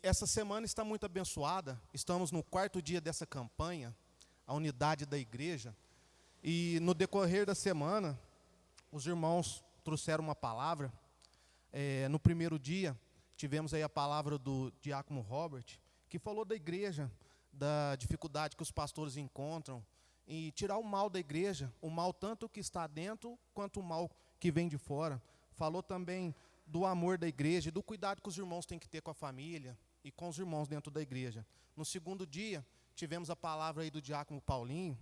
essa semana está muito abençoada. Estamos no 4º dia dessa campanha, a unidade da igreja. E no decorrer da semana, os irmãos trouxeram uma palavra. No primeiro dia, tivemos aí a palavra do diácono Robert, que falou da igreja, da dificuldade que os pastores encontram, e tirar o mal da igreja, o mal tanto que está dentro, quanto o mal que vem de fora. Falou também do amor da igreja, do cuidado que os irmãos têm que ter com a família e com os irmãos dentro da igreja. No segundo dia, tivemos a palavra aí do diácono Paulinho.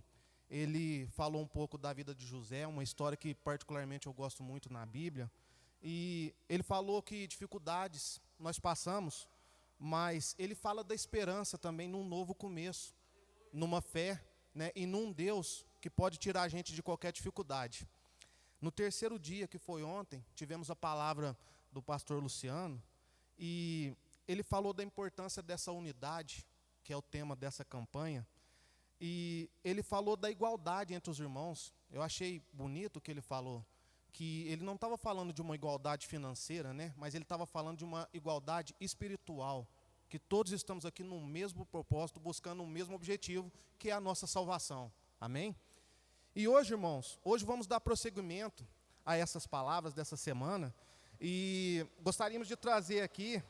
Ele falou um pouco da vida de José, uma história que particularmente eu gosto muito na Bíblia. E ele falou que dificuldades nós passamos, mas ele fala da esperança também num novo começo, numa fé, né, e num Deus que pode tirar a gente de qualquer dificuldade. No terceiro dia, que foi ontem, tivemos a palavra do pastor Luciano, e ele falou da importância dessa unidade, que é o tema dessa campanha, e ele falou da igualdade entre os irmãos. Eu achei bonito o que ele falou, que ele não estava falando de uma igualdade financeira, né, mas ele estava falando de uma igualdade espiritual, que todos estamos aqui no mesmo propósito, buscando o mesmo objetivo, que é a nossa salvação. Amém? E hoje, irmãos, hoje vamos dar prosseguimento a essas palavras dessa semana, e gostaríamos de trazer aqui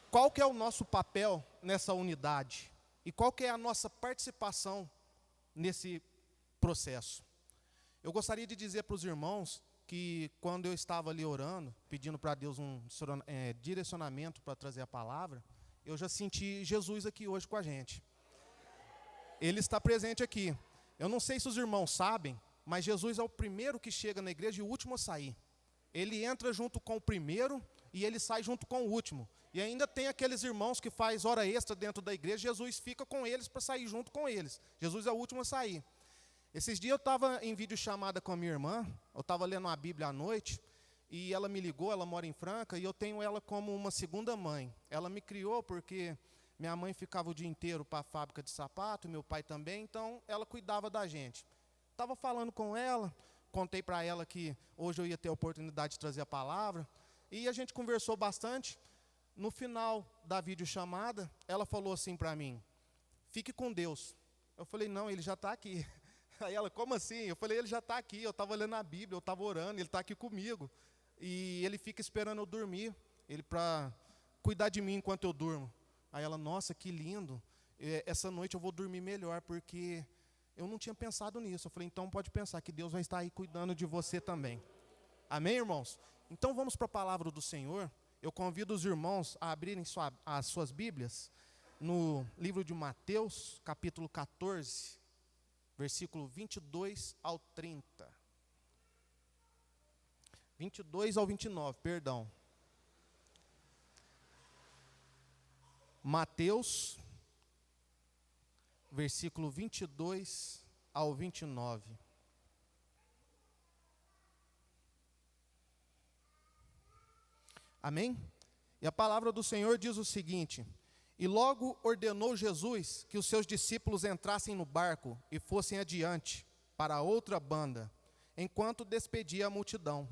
qual que é o nosso papel nessa unidade, e qual que é a nossa participação nesse processo. Eu gostaria de dizer para os irmãos que quando eu estava ali orando, pedindo para Deus um direcionamento para trazer a palavra, eu já senti Jesus aqui hoje com a gente. Ele está presente aqui. Eu não sei se os irmãos sabem, mas Jesus é o primeiro que chega na igreja e o último a sair. Ele entra junto com o primeiro e ele sai junto com o último. E ainda tem aqueles irmãos que faz hora extra dentro da igreja, Jesus fica com eles para sair junto com eles. Jesus é o último a sair. Esses dias eu estava em videochamada com a minha irmã, eu estava lendo a Bíblia à noite, e ela me ligou, ela mora em Franca, e eu tenho ela como uma segunda mãe. Ela me criou porque minha mãe ficava o dia inteiro para a fábrica de sapato, meu pai também, então ela cuidava da gente. Estava falando com ela, contei para ela que hoje eu ia ter a oportunidade de trazer a palavra, e a gente conversou bastante. No final da videochamada, ela falou assim para mim: fique com Deus. Eu falei: não, ele já está aqui. Aí ela: como assim? Eu falei: ele já está aqui, eu estava lendo a Bíblia, eu estava orando, ele está aqui comigo. E ele fica esperando eu dormir, ele para cuidar de mim enquanto eu durmo. Aí ela: nossa, que lindo, essa noite eu vou dormir melhor, porque eu não tinha pensado nisso. Eu falei: então pode pensar que Deus vai estar aí cuidando de você também. Amém, irmãos? Então vamos para a palavra do Senhor. Eu convido os irmãos a abrirem as suas Bíblias no livro de Mateus, capítulo 14, versículo 22 ao 30. 22 ao 29, perdão. Mateus, versículo 22 ao 29. Amém? E a palavra do Senhor diz o seguinte: e logo ordenou Jesus que os seus discípulos entrassem no barco e fossem adiante para a outra banda, enquanto despedia a multidão.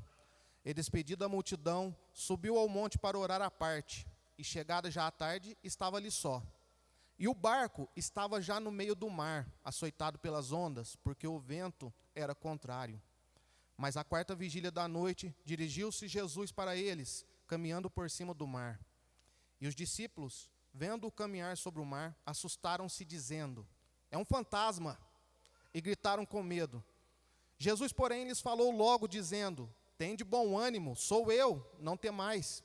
E despedida a multidão, subiu ao monte para orar à parte, e chegada já à tarde, estava ali só. E o barco estava já no meio do mar, açoitado pelas ondas, porque o vento era contrário. Mas à 4ª vigília da noite, dirigiu-se Jesus para eles, caminhando por cima do mar. E os discípulos, vendo-o caminhar sobre o mar, assustaram-se, dizendo: é um fantasma, e gritaram com medo. Jesus, porém, lhes falou logo, dizendo: tende bom ânimo, sou eu, não temais.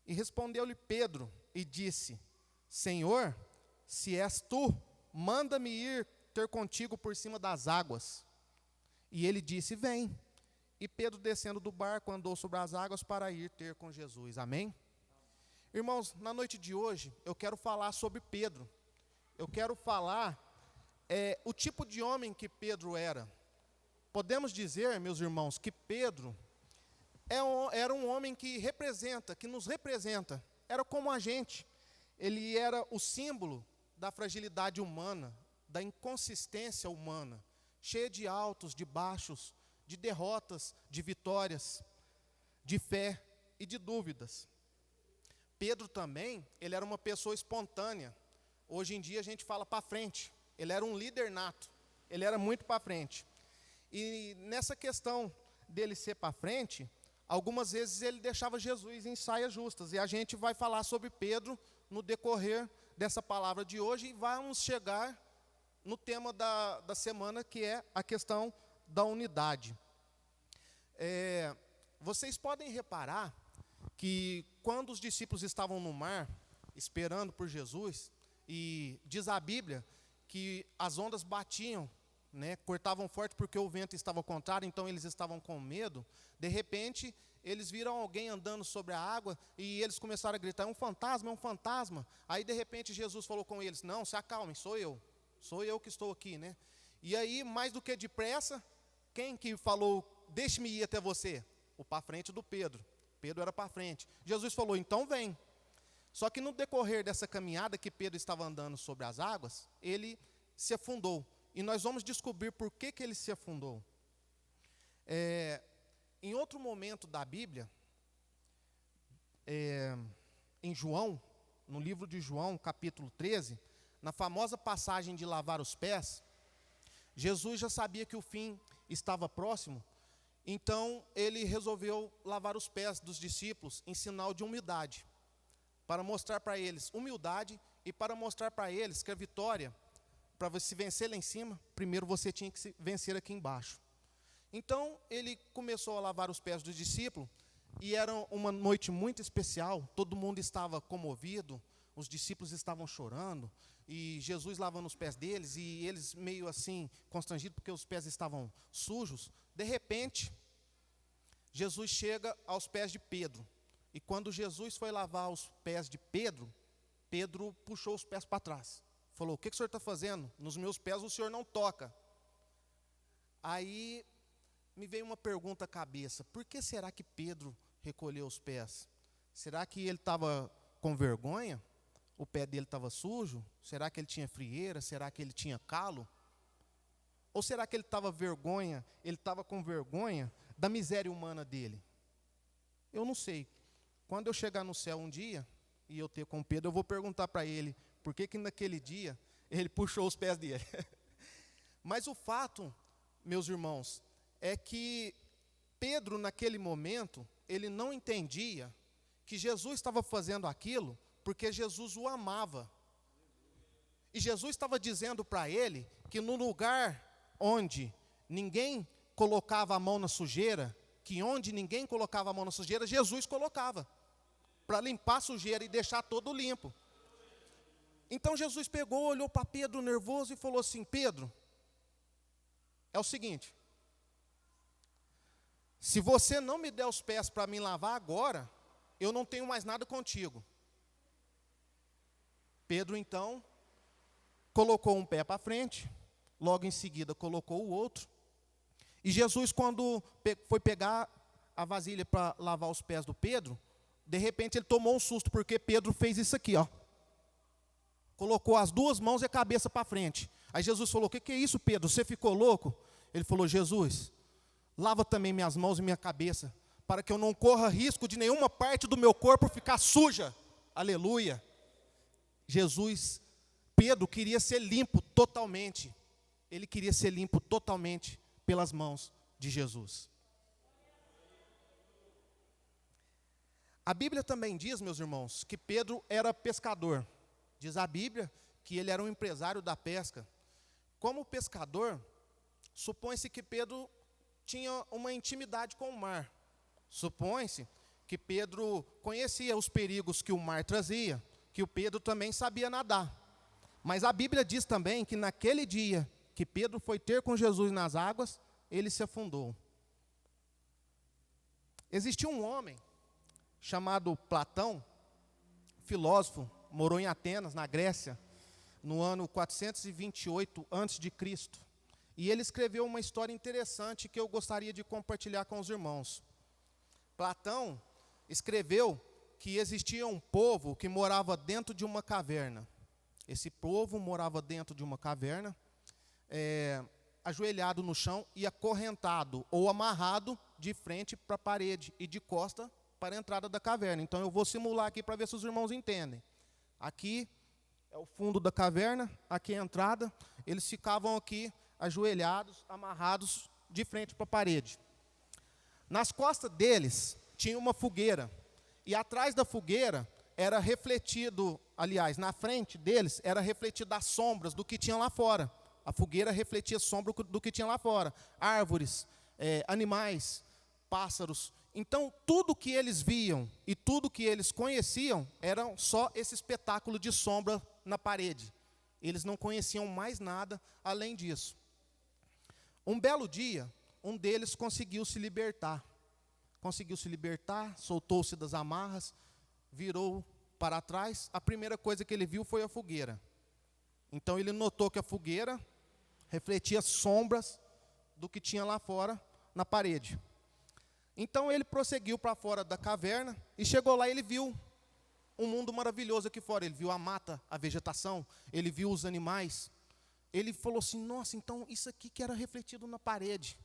E respondeu-lhe Pedro e disse: Senhor, se és tu, manda-me ir ter contigo por cima das águas. E ele disse: vem. E Pedro, descendo do barco, andou sobre as águas para ir ter com Jesus. Amém? Irmãos, na noite de hoje, eu quero falar sobre Pedro. Eu quero falar o tipo de homem que Pedro era. Podemos dizer, meus irmãos, que Pedro era um homem que nos representa. Era como a gente. Ele era o símbolo da fragilidade humana, da inconsistência humana, cheia de altos, de baixos, de derrotas, de vitórias, de fé e de dúvidas. Pedro também, ele era uma pessoa espontânea. Hoje em dia a gente fala para frente. Ele era um líder nato. Ele era muito para frente. E nessa questão dele ser para frente, algumas vezes ele deixava Jesus em saias justas. E a gente vai falar sobre Pedro no decorrer dessa palavra de hoje. E vamos chegar no tema da semana, que é a questão da unidade. Vocês podem reparar que quando os discípulos estavam no mar, esperando por Jesus, e diz a Bíblia que as ondas batiam, né, cortavam forte porque o vento estava contrário, então eles estavam com medo. De repente, eles viram alguém andando sobre a água e eles começaram a gritar: é um fantasma, é um fantasma. Aí, de repente, Jesus falou com eles: não, se acalmem, sou eu que estou aqui, né? E aí, mais do que depressa, quem que falou: deixe-me ir até você? O para frente do Pedro. Pedro era para frente. Jesus falou: então vem. Só que no decorrer dessa caminhada que Pedro estava andando sobre as águas, ele se afundou. E nós vamos descobrir por que ele se afundou. Em outro momento da Bíblia, em João, no livro de João, capítulo 13, na famosa passagem de lavar os pés, Jesus já sabia que o fim estava próximo. Então, ele resolveu lavar os pés dos discípulos em sinal de humildade, para mostrar para eles humildade e para mostrar para eles que a vitória, para você vencer lá em cima, primeiro você tinha que se vencer aqui embaixo. Então, ele começou a lavar os pés dos discípulos, e era uma noite muito especial, todo mundo estava comovido, os discípulos estavam chorando, e Jesus lavando os pés deles, e eles meio assim, constrangidos, porque os pés estavam sujos. De repente, Jesus chega aos pés de Pedro. E quando Jesus foi lavar os pés de Pedro, Pedro puxou os pés para trás. Falou: o que o senhor está fazendo? Nos meus pés o senhor não toca. Aí me veio uma pergunta à cabeça: por que será que Pedro recolheu os pés? Será que ele estava com vergonha? O pé dele estava sujo? Será que ele tinha frieira? Será que ele tinha calo? Ou será que ele estava com vergonha da miséria humana dele? Eu não sei. Quando eu chegar no céu um dia, e eu ter com Pedro, eu vou perguntar para ele, por que naquele dia ele puxou os pés dele. Mas o fato, meus irmãos, é que Pedro, naquele momento, ele não entendia que Jesus estava fazendo aquilo porque Jesus o amava. E Jesus estava dizendo para ele que no lugar onde ninguém colocava a mão na sujeira, que onde ninguém colocava a mão na sujeira, Jesus colocava, para limpar a sujeira e deixar todo limpo. Então Jesus pegou, olhou para Pedro nervoso e falou assim: Pedro, é o seguinte, se você não me der os pés para me lavar agora, eu não tenho mais nada contigo. Pedro então colocou um pé para frente, logo em seguida colocou o outro. E Jesus, quando foi pegar a vasilha para lavar os pés do Pedro, de repente ele tomou um susto, porque Pedro fez isso aqui, ó. Colocou as duas mãos e a cabeça para frente. Aí Jesus falou: o que é isso, Pedro? Você ficou louco? Ele falou: Jesus, lava também minhas mãos e minha cabeça, para que eu não corra risco de nenhuma parte do meu corpo ficar suja. Aleluia. Pedro queria ser limpo totalmente. Ele queria ser limpo totalmente pelas mãos de Jesus. A Bíblia também diz, meus irmãos, que Pedro era pescador. Diz a Bíblia que ele era um empresário da pesca. Como pescador, supõe-se que Pedro tinha uma intimidade com o mar. Supõe-se que Pedro conhecia os perigos que o mar trazia, que o Pedro também sabia nadar. Mas a Bíblia diz também que naquele dia que Pedro foi ter com Jesus nas águas, ele se afundou. Existia um homem chamado Platão, filósofo, morou em Atenas, na Grécia, no ano 428 a.C. E ele escreveu uma história interessante que eu gostaria de compartilhar com os irmãos. Platão escreveu que existia um povo que morava dentro de uma caverna. Esse povo morava dentro de uma caverna, ajoelhado no chão e acorrentado ou amarrado de frente para a parede e de costa para a entrada da caverna. Então eu vou simular aqui para ver se os irmãos entendem. Aqui é o fundo da caverna, aqui é a entrada. Eles ficavam aqui ajoelhados, amarrados de frente para a parede. Nas costas deles tinha uma fogueira. E atrás da fogueira era refletido, aliás, na frente deles era refletido as sombras do que tinha lá fora. A fogueira refletia a sombra do que tinha lá fora. Árvores, animais, pássaros. Então, tudo que eles viam e tudo que eles conheciam era só esse espetáculo de sombra na parede. Eles não conheciam mais nada além disso. Um belo dia, um deles conseguiu se libertar. Soltou-se das amarras, virou para trás. A primeira coisa que ele viu foi a fogueira. Então ele notou que a fogueira refletia sombras do que tinha lá fora na parede. Então ele prosseguiu para fora da caverna e chegou lá e ele viu um mundo maravilhoso aqui fora. Ele viu a mata, a vegetação, ele viu os animais. Ele falou assim, nossa, então isso aqui que era refletido na parede.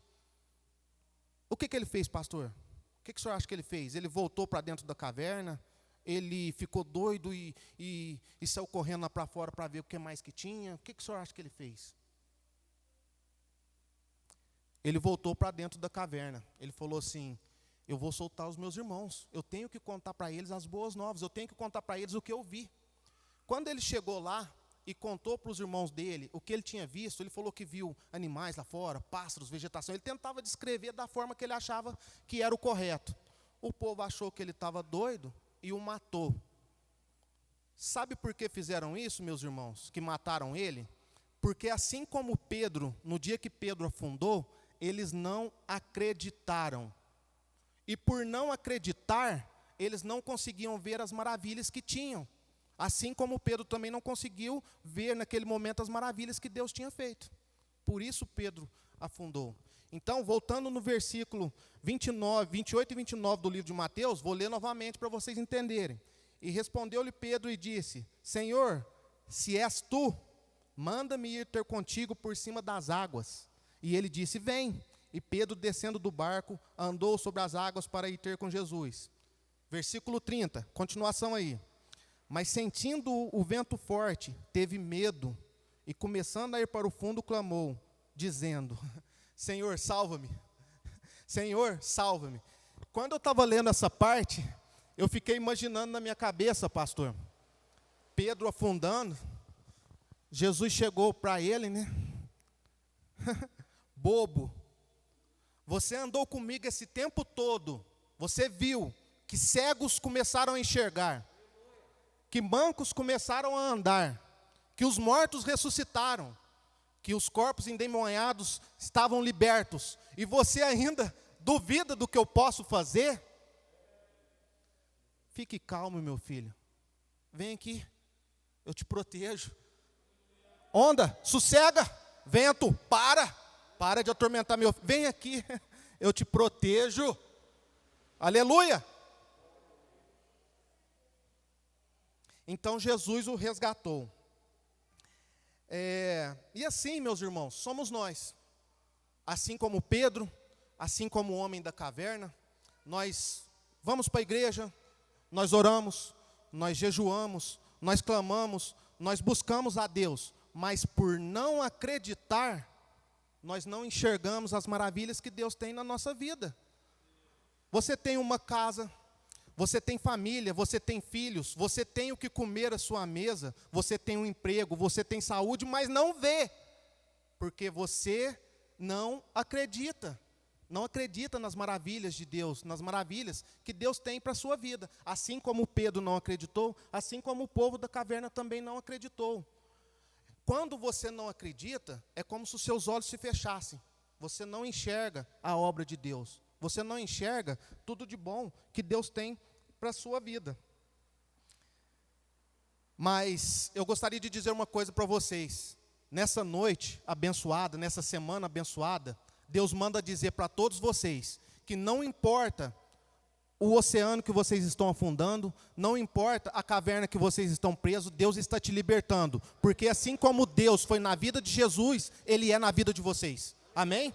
O que ele fez, pastor? O que o senhor acha que ele fez? Ele voltou para dentro da caverna, ele ficou doido e saiu correndo lá para fora para ver o que mais que tinha. O que o senhor acha que ele fez? Ele voltou para dentro da caverna. Ele falou assim, eu vou soltar os meus irmãos. Eu tenho que contar para eles as boas novas. Eu tenho que contar para eles o que eu vi. Quando ele chegou lá e contou para os irmãos dele o que ele tinha visto, ele falou que viu animais lá fora, pássaros, vegetação. Ele tentava descrever da forma que ele achava que era o correto. O povo achou que ele estava doido e o matou. Sabe por que fizeram isso, meus irmãos? Que mataram ele? Porque assim como Pedro, no dia que Pedro afundou, eles não acreditaram. E por não acreditar, eles não conseguiam ver as maravilhas que tinham. Assim como Pedro também não conseguiu ver naquele momento as maravilhas que Deus tinha feito. Por isso Pedro afundou. Então, voltando no versículo 28 e 29 do livro de Mateus, vou ler novamente para vocês entenderem. E respondeu-lhe Pedro e disse, Senhor, se és tu, manda-me ir ter contigo por cima das águas. E ele disse, vem. E Pedro, descendo do barco, andou sobre as águas para ir ter com Jesus. Versículo 30, continuação aí. Mas sentindo o vento forte, teve medo, e começando a ir para o fundo, clamou, dizendo, Senhor, salva-me. Senhor, salva-me. Quando eu estava lendo essa parte, eu fiquei imaginando na minha cabeça, pastor, Pedro afundando, Jesus chegou para ele, né? Bobo, você andou comigo esse tempo todo, você viu que cegos começaram a enxergar, que mancos começaram a andar, que os mortos ressuscitaram, que os corpos endemoniados estavam libertos, e você ainda duvida do que eu posso fazer? Fique calmo, meu filho, vem aqui, eu te protejo. Onda, sossega, vento, para de atormentar meu filho, vem aqui, eu te protejo, aleluia. Então Jesus o resgatou. E assim, meus irmãos, somos nós. Assim como Pedro, assim como o homem da caverna, nós vamos para a igreja, nós oramos, nós jejuamos, nós clamamos, nós buscamos a Deus, mas por não acreditar, nós não enxergamos as maravilhas que Deus tem na nossa vida. Você tem uma casa, você tem família, você tem filhos, você tem o que comer à sua mesa, você tem um emprego, você tem saúde, mas não vê, porque você não acredita. Não acredita nas maravilhas de Deus, nas maravilhas que Deus tem para a sua vida. Assim como Pedro não acreditou, assim como o povo da caverna também não acreditou. Quando você não acredita, é como se os seus olhos se fechassem. Você não enxerga a obra de Deus. Você não enxerga tudo de bom que Deus tem para a sua vida. Mas eu gostaria de dizer uma coisa para vocês. Nessa noite abençoada, nessa semana abençoada, Deus manda dizer para todos vocês que não importa o oceano que vocês estão afundando, não importa a caverna que vocês estão presos, Deus está te libertando. Porque assim como Deus foi na vida de Jesus, Ele é na vida de vocês. Amém?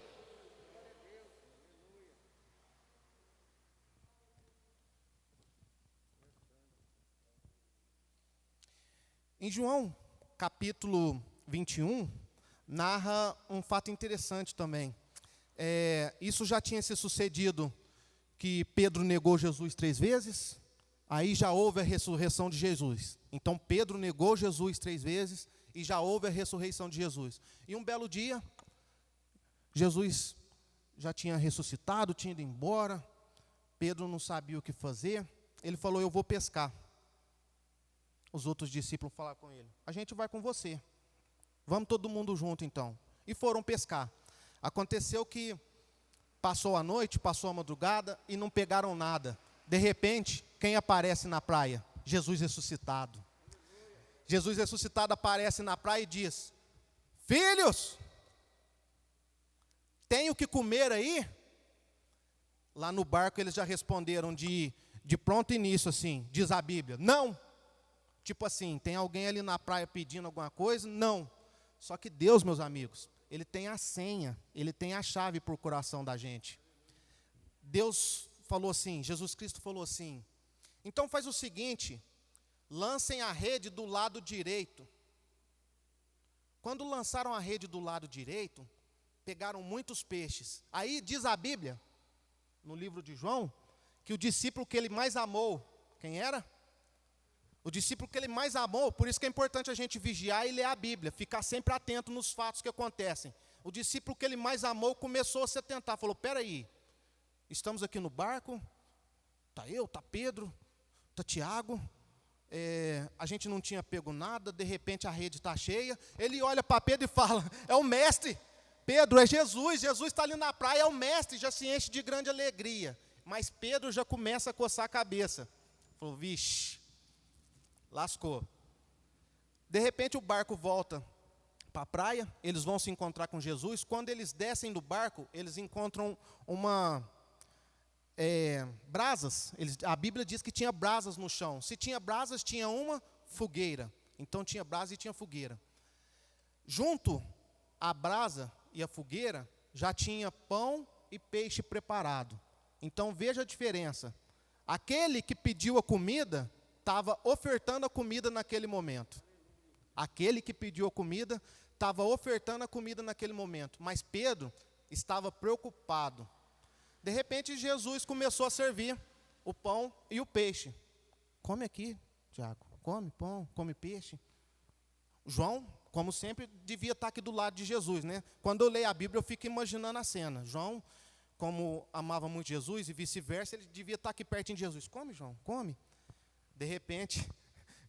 Em João, capítulo 21, narra um fato interessante também. Isso já tinha se sucedido, que Pedro negou Jesus 3 vezes, aí já houve a ressurreição de Jesus. Então Pedro negou Jesus 3 vezes e já houve a ressurreição de Jesus. E um belo dia, Jesus já tinha ressuscitado, tinha ido embora, Pedro não sabia o que fazer, ele falou: eu vou pescar. Os outros discípulos falaram com ele: a gente vai com você, vamos todo mundo junto então. E foram pescar. Aconteceu que passou a noite, passou a madrugada e não pegaram nada. De repente, quem aparece na praia? Jesus ressuscitado. Jesus ressuscitado aparece na praia e diz: filhos, tem o que comer aí? Lá no barco eles já responderam de pronto início assim, diz a Bíblia: não. Tipo assim, tem alguém ali na praia pedindo alguma coisa? Não. Só que Deus, meus amigos, Ele tem a senha, Ele tem a chave para o coração da gente. Deus falou assim, Jesus Cristo falou assim: então faz o seguinte, lancem a rede do lado direito. Quando lançaram a rede do lado direito, pegaram muitos peixes. Aí diz a Bíblia, no livro de João, que o discípulo que ele mais amou, quem era? O discípulo que ele mais amou, por isso que é importante a gente vigiar e ler a Bíblia, ficar sempre atento nos fatos que acontecem. O discípulo que ele mais amou começou a se atentar, falou: peraí, estamos aqui no barco, está eu, está Pedro, está Tiago, a gente não tinha pego nada, de repente a rede está cheia. Ele olha para Pedro e fala: é o mestre, Pedro, é Jesus, Jesus está ali na praia, é o mestre, já se enche de grande alegria. Mas Pedro já começa a coçar a cabeça, falou: vixe, lascou. De repente o barco volta para a praia, eles vão se encontrar com Jesus. Quando eles descem do barco, eles encontram brasas. A Bíblia diz que tinha brasas no chão. Se tinha brasas, tinha uma fogueira. Então tinha brasa e tinha fogueira. Junto à brasa e à fogueira, já tinha pão e peixe preparado. Então veja a diferença. Aquele que pediu a comida estava ofertando a comida naquele momento. Aquele que pediu a comida estava ofertando a comida naquele momento. Mas Pedro estava preocupado. De repente Jesus começou a servir o pão e o peixe. Come aqui, Tiago. Come pão, come peixe. João, como sempre, devia estar aqui do lado de Jesus, né? Quando eu leio a Bíblia, eu fico imaginando a cena. João, como amava muito Jesus e vice-versa, ele devia estar aqui pertinho de Jesus. Come, João, come. De repente,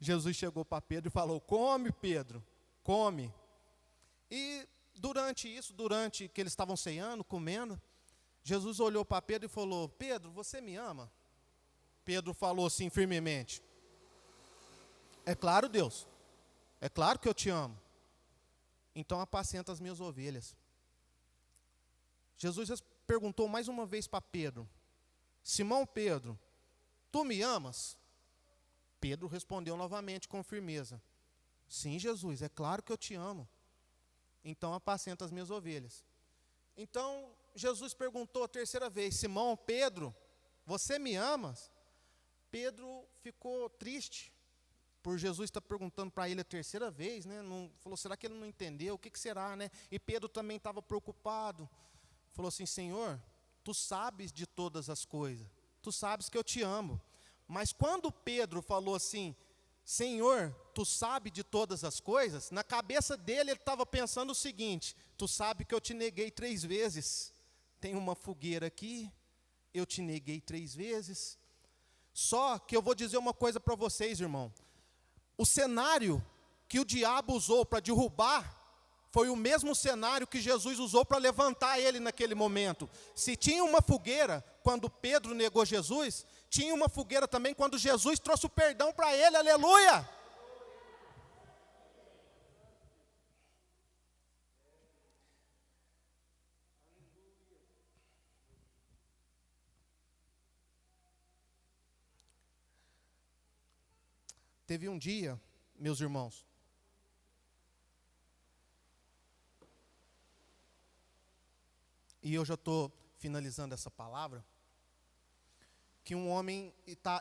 Jesus chegou para Pedro e falou: come, Pedro, come. E durante que eles estavam ceando, comendo, Jesus olhou para Pedro e falou: Pedro, você me ama? Pedro falou assim firmemente: é claro, Deus, é claro que eu te amo. Então apacenta as minhas ovelhas. Jesus perguntou mais uma vez para Pedro: Simão Pedro, tu me amas? Pedro respondeu novamente com firmeza: sim, Jesus, é claro que eu te amo. Então apacenta as minhas ovelhas. Então Jesus perguntou a terceira vez: Simão, Pedro, você me amas? Pedro ficou triste por Jesus estar perguntando para ele a terceira vez, né? Falou: será que ele não entendeu? O que será, né? E Pedro também estava preocupado. Falou assim: Senhor, tu sabes de todas as coisas, tu sabes que eu te amo. Mas quando Pedro falou assim: Senhor, tu sabe de todas as coisas, na cabeça dele ele estava pensando o seguinte: tu sabe que eu te neguei 3 vezes. Tem uma fogueira aqui, eu te neguei 3 vezes. Só que eu vou dizer uma coisa para vocês, irmão. O cenário que o diabo usou para derrubar foi o mesmo cenário que Jesus usou para levantar ele naquele momento. Se tinha uma fogueira quando Pedro negou Jesus, tinha uma fogueira também quando Jesus trouxe o perdão para ele, aleluia! Teve um dia, meus irmãos, e eu já estou finalizando essa palavra, que um homem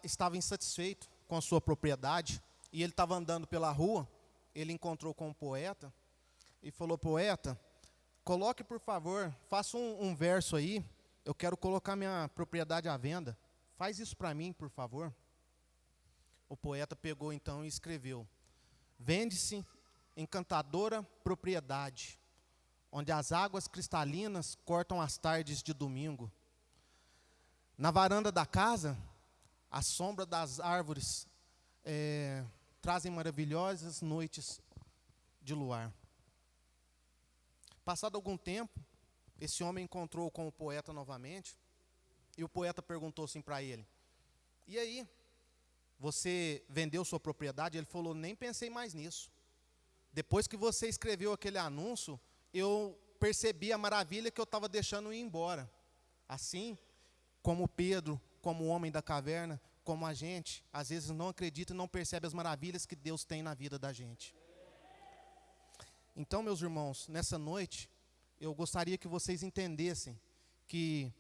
estava insatisfeito com a sua propriedade, e ele estava andando pela rua, ele encontrou com um poeta e falou: poeta, coloque, por favor, faça um verso aí, eu quero colocar minha propriedade à venda. Faz isso para mim, por favor. O poeta pegou então e escreveu: vende-se encantadora propriedade, onde as águas cristalinas cortam as tardes de domingo. Na varanda da casa, a sombra das árvores trazem maravilhosas noites de luar. Passado algum tempo, esse homem encontrou com o poeta novamente, e o poeta perguntou assim para ele: e aí, você vendeu sua propriedade? Ele falou: nem pensei mais nisso. Depois que você escreveu aquele anúncio, eu percebi a maravilha que eu estava deixando ir embora. Assim, como Pedro, como o homem da caverna, como a gente, às vezes não acredita e não percebe as maravilhas que Deus tem na vida da gente. Então, meus irmãos, nessa noite, eu gostaria que vocês entendessem que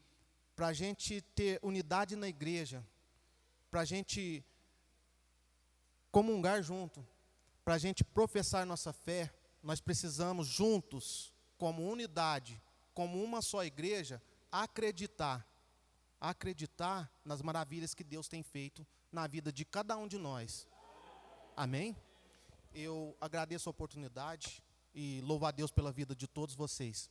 para a gente ter unidade na igreja, para a gente comungar junto, para a gente professar nossa fé, nós precisamos juntos, como unidade, como uma só igreja, acreditar nas maravilhas que Deus tem feito na vida de cada um de nós. Amém? Eu agradeço a oportunidade e louvo a Deus pela vida de todos vocês.